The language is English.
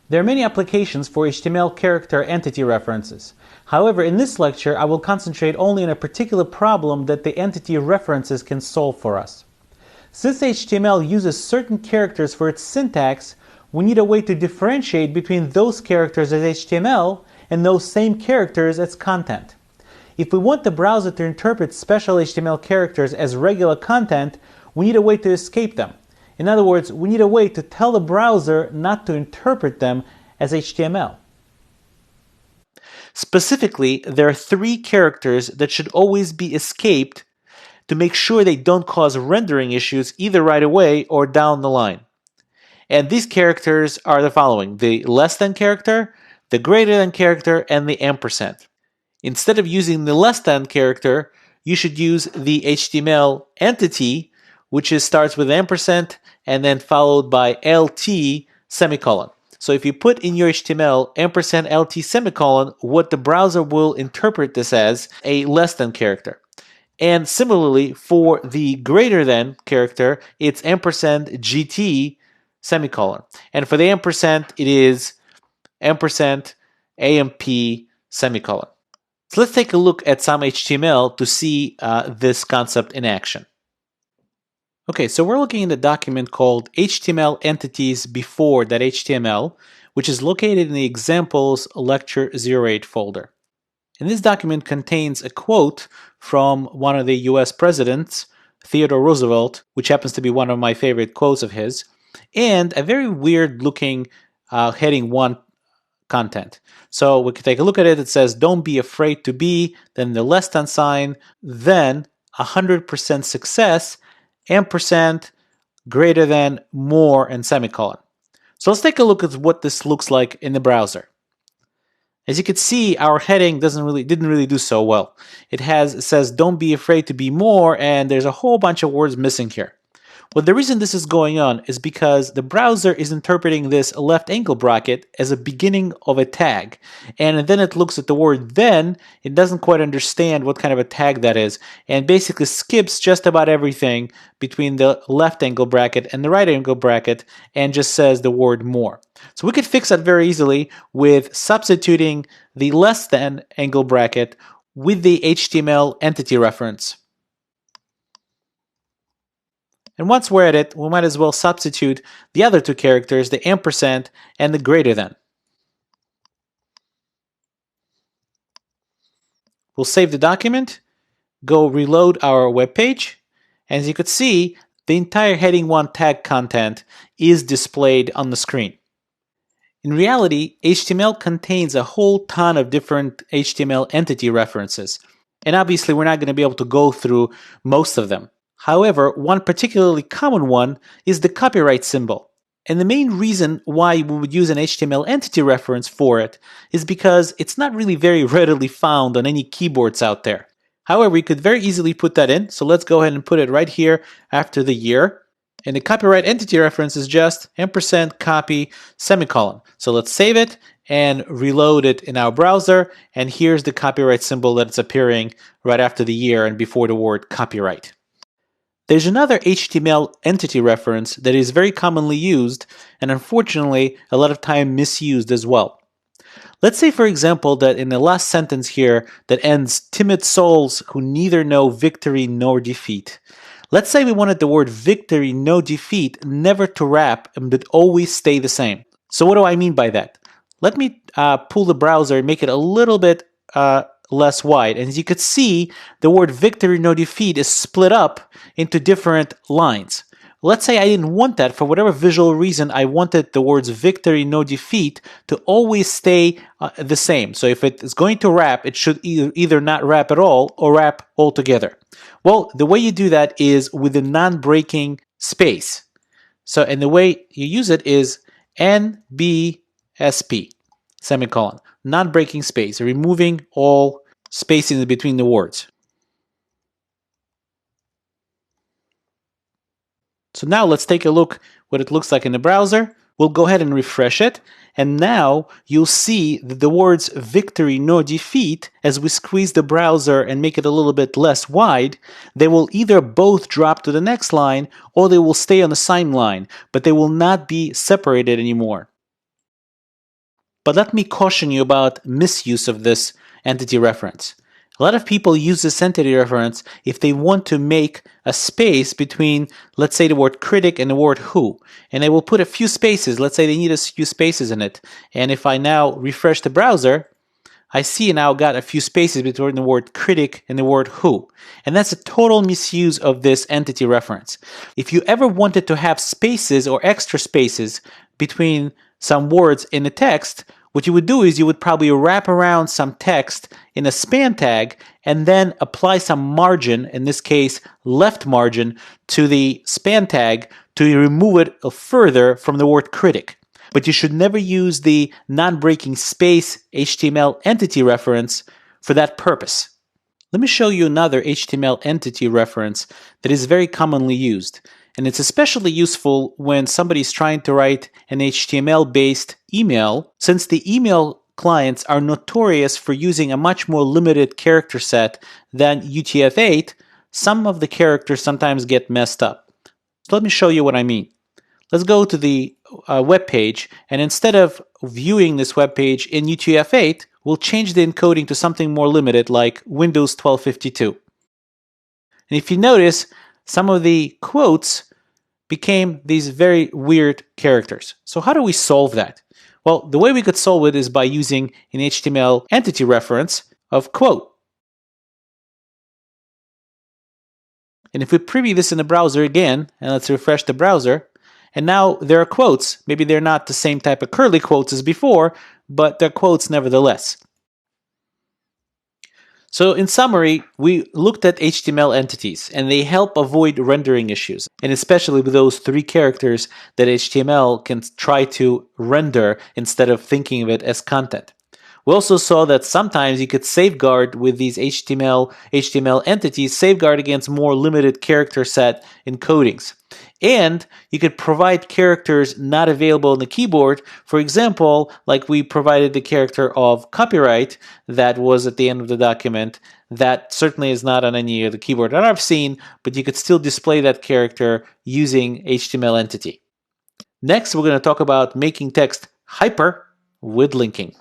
There are many applications for HTML character entity references. However, in this lecture, I will concentrate only on a particular problem that the entity references can solve for us. Since HTML uses certain characters for its syntax, we need a way to differentiate between those characters as HTML and those same characters as content. If we want the browser to interpret special HTML characters as regular content, we need a way to escape them. In other words, we need a way to tell the browser not to interpret them as HTML. Specifically, there are three characters that should always be escaped to make sure they don't cause rendering issues either right away or down the line. And these characters are the following: the less than character, the greater than character, and the ampersand. Instead of using the less than character, you should use the HTML entity, which starts with ampersand and then followed by LT semicolon. So if you put in your HTML ampersand LT semicolon, what the browser will interpret this as a less than character. And similarly, for the greater than character, it's ampersand GT semicolon. And for the ampersand, it is ampersand AMP semicolon. So let's take a look at some HTML to see this concept in action. Okay, so we're looking in the document called HTML entities before.html, which is located in the examples lecture 08 folder. And this document contains a quote from one of the US presidents, Theodore Roosevelt, which happens to be one of my favorite quotes of his, and a very weird looking heading 1 content. So we can take a look at it. It says, "Don't be afraid to be," then the less than sign, then 100% success, ampersand, greater than, more, and semicolon. So let's take a look at what this looks like in the browser. As you can see, our heading didn't really do so well. It says, "Don't be afraid to be more," and there's a whole bunch of words missing here. Well, the reason this is going on is because the browser is interpreting this left angle bracket as a beginning of a tag. And then it looks at the word "then," it doesn't quite understand what kind of a tag that is, and basically skips just about everything between the left angle bracket and the right angle bracket and just says the word "more." So we could fix that very easily with substituting the less than angle bracket with the HTML entity reference. And once we're at it, we might as well substitute the other two characters, the ampersand and the greater than. We'll save the document, go reload our web page, and as you could see, the entire heading 1 tag content is displayed on the screen. In reality, HTML contains a whole ton of different HTML entity references, and obviously we're not going to be able to go through most of them. However, one particularly common one is the copyright symbol. And the main reason why we would use an HTML entity reference for it is because it's not really very readily found on any keyboards out there. However, you could very easily put that in. So let's go ahead and put it right here after the year. And the copyright entity reference is just ampersand copy semicolon. So let's save it and reload it in our browser. And here's the copyright symbol that's appearing right after the year and before the word copyright. There's another HTML entity reference that is very commonly used and unfortunately a lot of time misused as well. Let's say, for example, that in the last sentence here that ends "timid souls who neither know victory nor defeat." Let's say we wanted the word victory, no defeat, never to wrap but always stay the same. So what do I mean by that? Let me pull the browser and make it a little bit less wide. And as you could see, the word victory, no defeat is split up into different lines. Let's say I didn't want that. For whatever visual reason, I wanted the words victory, no defeat to always stay the same. So if it is going to wrap, it should either not wrap at all or wrap altogether. Well, the way you do that is with a non-breaking space. So, and the way you use it is NBSP, semicolon, non-breaking space, removing all spacing between the words. So now let's take a look what it looks like in the browser. We'll go ahead and refresh it, and now you'll see that the words victory nor defeat, as we squeeze the browser and make it a little bit less wide, they will either both drop to the next line or they will stay on the same line, but they will not be separated anymore. But let me caution you about misuse of this entity reference. A lot of people use this entity reference if they want to make a space between, let's say, the word critic and the word who. And they will put a few spaces. Let's say they need a few spaces in it. And if I now refresh the browser, I see now got a few spaces between the word critic and the word who. And that's a total misuse of this entity reference. If you ever wanted to have spaces or extra spaces between some words in the text, what you would do is you would probably wrap around some text in a span tag and then apply some margin, in this case left margin, to the span tag to remove it further from the word critic. But you should never use the non-breaking space HTML entity reference for that purpose. Let me show you another HTML entity reference that is very commonly used. And it's especially useful when somebody's trying to write an HTML-based email, since the email clients are notorious for using a much more limited character set than UTF-8. Some of the characters sometimes get messed up. So let me show you what I mean. Let's go to the web page, and instead of viewing this web page in UTF-8, we'll change the encoding to something more limited like Windows 1252. And if you notice, some of the quotes became these very weird characters. So how do we solve that? Well, the way we could solve it is by using an HTML entity reference of quote. And if we preview this in the browser again, and let's refresh the browser, and now there are quotes. Maybe they're not the same type of curly quotes as before, but they're quotes nevertheless. So in summary, we looked at HTML entities, and they help avoid rendering issues, and especially with those 3 characters that HTML can try to render instead of thinking of it as content. We also saw that sometimes you could safeguard with these HTML entities, safeguard against more limited character set encodings. And you could provide characters not available on the keyboard. For example, like we provided the character of copyright that was at the end of the document. That certainly is not on any of the keyboard that I've seen, but you could still display that character using HTML entity. Next, we're going to talk about making text hyper with linking.